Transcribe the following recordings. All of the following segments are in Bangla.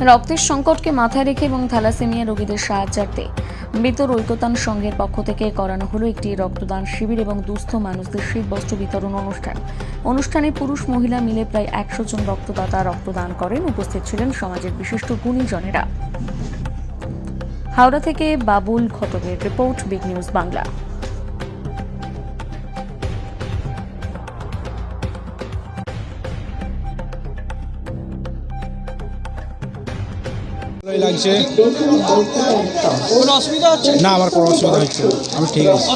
রক্তের সংকটকে মাথায় রেখে এবং থ্যালাসেমিয়া রোগীদের সাহায্যার্থে বেতর ঐকতান সংঘের পক্ষ থেকে করানো হলো একটি রক্তদান শিবির এবং দুস্থ মানুষদের শীতবস্ত্র বিতরণ অনুষ্ঠানে পুরুষ মহিলা মিলে প্রায় 100 জন রক্তদাতা রক্তদান করেন। উপস্থিত ছিলেন সমাজের বিশিষ্ট গুণীজনেরা। হাওড়া থেকে বাবুল ঘটকের রিপোর্ট, বিগ নিউজ বাংলা। লাগছে না, আমার কোনো অসুবিধা হচ্ছে না, আমি ঠিক আছে।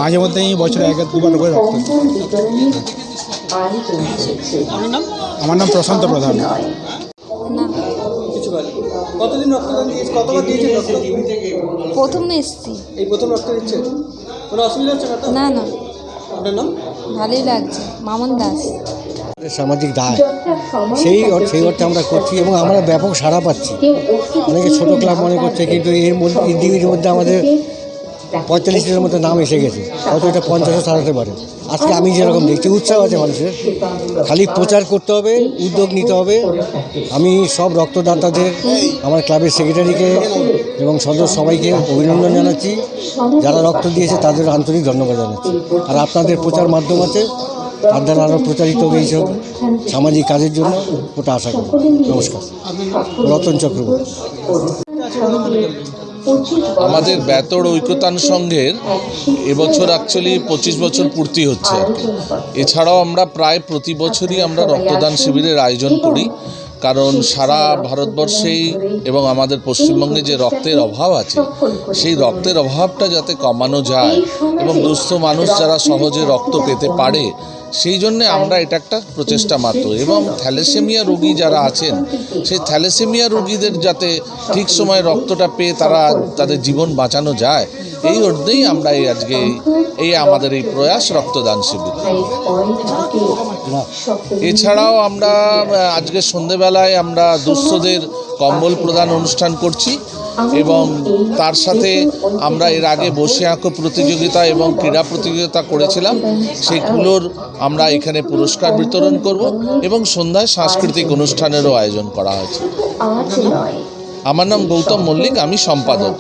মাঝে মধ্যেই বছরে 1-2 বার করে রক্ত। আমার নাম প্রশান্ত প্রধান। কতদিন রক্তদান দিয়েছে? কতবার দিয়েছে রক্ত? প্রথম এসছি। এই প্রথম রক্ত দিচ্ছে? কোনো অসুবিধা হচ্ছে না তো? না না, আপনার নাম? ভালোই লাগছে। মামন দাস। সামাজিক দায় সেই অর্থে আমরা করছি এবং আমরা ব্যাপক সাড়া পাচ্ছি। অনেকে ছোটো ক্লাব মনে করছে, কিন্তু এর মধ্যে ইন্ডিভিজুয়াল মধ্যে আমাদের 45-এর মতো নাম এসে গেছে, হয়তো এটা 50-ও ছাড়াতে পারে। আজকে আমি যেরকম দেখছি উৎসাহ আছে মানুষের, খালি প্রচার করতে হবে, উদ্যোগ নিতে হবে। আমি সব রক্তদাতাদের, আমার ক্লাবের সেক্রেটারিকে এবং সদস্য সবাইকে অভিনন্দন জানাচ্ছি। যারা রক্ত দিয়েছে তাদের আন্তরিক ধন্যবাদ জানাচ্ছি। আর আপনাদের প্রচার মাধ্যম আছে, তার দ্বারা আরও প্রচারিত হবে এইসব সামাজিক কাজের জন্য, ওটা আশা করি। নমস্কার। রতন চক্রবর্তী। আমাদের বেতর ঐকতান সংঘের এবছর অ্যাকচুয়ালি 25 বছর পূর্তি হচ্ছে আর কি। এছাড়াও আমরা প্রায় প্রতি বছরই আমরা রক্তদান শিবিরের আয়োজন করি, কারণ সারা ভারতবর্ষেই এবং আমাদের পশ্চিমবঙ্গে যে রক্তের অভাব আছে, সেই রক্তের অভাবটা যাতে কমানো যায় এবং দুস্থ মানুষ যারা সহজে রক্ত পেতে পারে, সেই জন্যে আমরা এটা একটা প্রচেষ্টা মাত্র। এবং থ্যালাসেমিয়া রোগী যারা আছেন, সেই থ্যালাসেমিয়া রোগীদের যাতে ঠিক সময়ে রক্তটা পেয়ে তাদের জীবন বাঁচানো যায়, এই অর্থেই আমরা আজকে আমাদের এই প্রয়াস রক্তদান শিবির। এছাড়াও আমরা আজকে সন্ধেবেলায় আমরা দুস্থদের কম্বল প্রদান অনুষ্ঠান করছি এবং তার সাথে আমরা এর আগে বসে আঁকো প্রতিযোগিতা এবং ক্রীড়া প্রতিযোগিতা করেছিলাম, সেগুলোর আমরা এখানে পুরস্কার বিতরণ করব এবং সন্ধ্যায় সাংস্কৃতিক অনুষ্ঠানেরও আয়োজন করা হয়েছে। আমার নাম গৌতম মল্লিক, আমি সম্পাদক।